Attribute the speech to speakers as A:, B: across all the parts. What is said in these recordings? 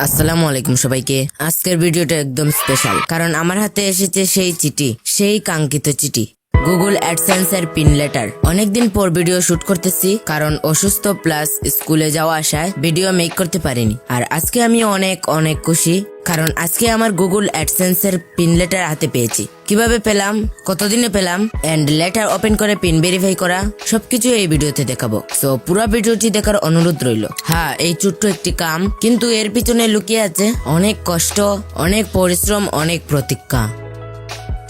A: আসসালামু আলাইকুম সবাইকে। আজকের ভিডিওটা একদম স্পেশাল, কারণ আমার হাতে এসেছে সেই চিঠি, সেই কাঙ্ক্ষিত চিঠি, গুগল অ্যাডসেন্স এর পিন লেটার। অনেকদিন পর ভিডিও শুট করতেছি, কারণ অসুস্থ প্লাস স্কুলে যাওয়া আসায় ভিডিও মেক করতে পারিনি। আর আজকে আমি অনেক অনেক খুশি, কারণ আজকে আমার গুগল অ্যাডসেন্স এর পিন লেটার হাতে পেয়েছি। কিভাবে পেলাম, কতদিনে পেলাম, এন্ড লেটার ওপেন করে পিন ভেরিফাই করা, সবকিছু এই ভিডিওতে দেখাবো। সো পুরো ভিডিওটি দেখার অনুরোধ রইল। হ্যাঁ, এই ছোট্ট একটি কাম, কিন্তু এর পিছনে লুকিয়ে আছে অনেক কষ্ট, অনেক পরিশ্রম, অনেক প্রতীক্ষা।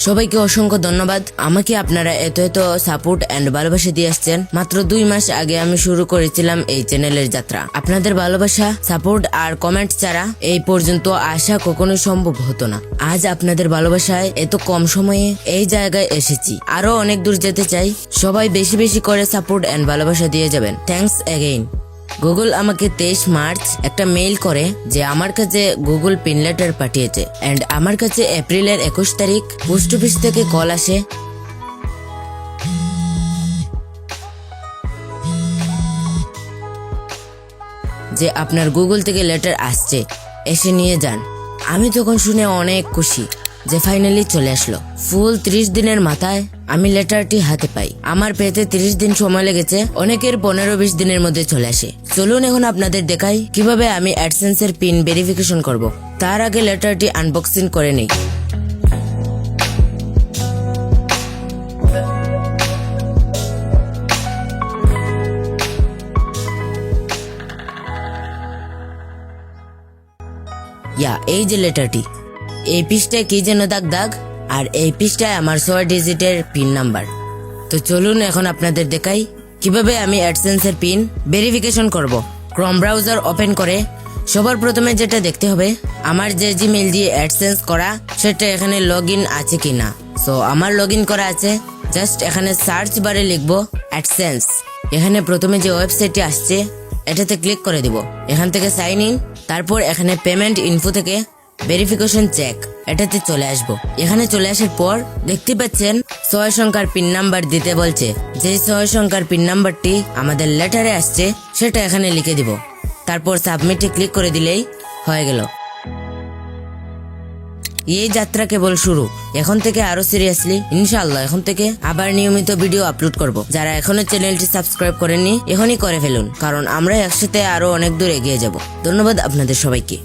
A: সবাইকে অসংখ্য ধন্যবাদ। আমাকে আপনারা এত এত সাপোর্ট এন্ড ভালোবাসা দিয়ে আসছেন। মাত্র 2 মাস আগে আমি শুরু করেছিলাম এই চ্যানেলের যাত্রা। আপনাদের ভালোবাসা, সাপোর্ট আর কমেন্ট ছাড়া এই পর্যন্ত আসা কখনোই সম্ভব হতো না। আজ আপনাদের ভালোবাসায় এত কম সময়ে এই জায়গায় এসেছি। আরো অনেক দূর যেতে চাই। সবাই বেশি বেশি করে সাপোর্ট এন্ড ভালোবাসা দিয়ে যাবেন। Thanks again. গুগল আমাকে 23 মার্চ একটা মেইল করে যে আমার কাছে গুগল পিন লেটার পাঠিয়েছে, এন্ড আমার কাছে এপ্রিলের 21 তারিখ পোস্ট অফিস থেকে কল আসে যে আপনার গুগল থেকে লেটার আসছে, এসে নিয়ে যান। আমি তখন শুনে অনেক খুশি যে ফাইনালি চলে আসলো। ফুল 30 দিনের মাথায় আমি লেটারটি হাতে পাই। আমার পেতে 30 দিন সময় লেগেছে, অনেকের 15-20 দিনের মধ্যে চলে আসে। চলুন এখন আপনাদের দেখাই কিভাবে আমি অ্যাডসেন্স এর পিন ভেরিফিকেশন করব। তার আগে লেটারটি আনবক্সিং করে নেই। এই যে লেটারটি, এই পৃষ্ঠায় কি যেন দাগ দাগ, আর এই পৃষ্ঠায় আমার 6 ডিজিটের পিন নাম্বার। তো চলুন এখন আপনাদের দেখাই কিভাবে আমি অ্যাডসেন্স এর পিন ভেরিফিকেশন করব। ক্রোম ব্রাউজার ওপেন করে সবার প্রথমে যেটা দেখতে হবে, আমার যে জিমেইল দিয়ে অ্যাডসেন্স করা সেটা এখানে লগইন আছে কিনা। সো আমার লগইন করা আছে। জাস্ট এখানে সার্চ বারে লিখবো অ্যাডসেন্স। এখানে প্রথমে যে ওয়েবসাইটটি আসছে এটাতে ক্লিক করে দিব। এখান থেকে সাইন ইন, তারপর এখানে পেমেন্ট ইনফো থেকে ভেরিফিকেশন চেক, এটাতে চলে আসবো। এখানে চলে আসার পর দেখতে পাচ্ছেন 6 সংখ্যার পিন নাম্বার দিতে বলছে। যে 6 সংখ্যার পিন নাম্বারটি আমাদের লেটারে আসছে সেটা এখানে লিখে দিব। তারপর সাবমিটে ক্লিক করে দিলেই হয়ে গেল। এই যাত্রা কেবল শুরু। এখন থেকে আরো সিরিয়াসলি ইনশাআল্লাহ এখন থেকে আবার নিয়মিত ভিডিও আপলোড করব। যারা এখনো চ্যানেলটি সাবস্ক্রাইব করেননি এখনই করে ফেলুন, কারণ আমরা একসাথে আরো অনেক দূর এগিয়ে যাব। ধন্যবাদ আপনাদের সবাইকে।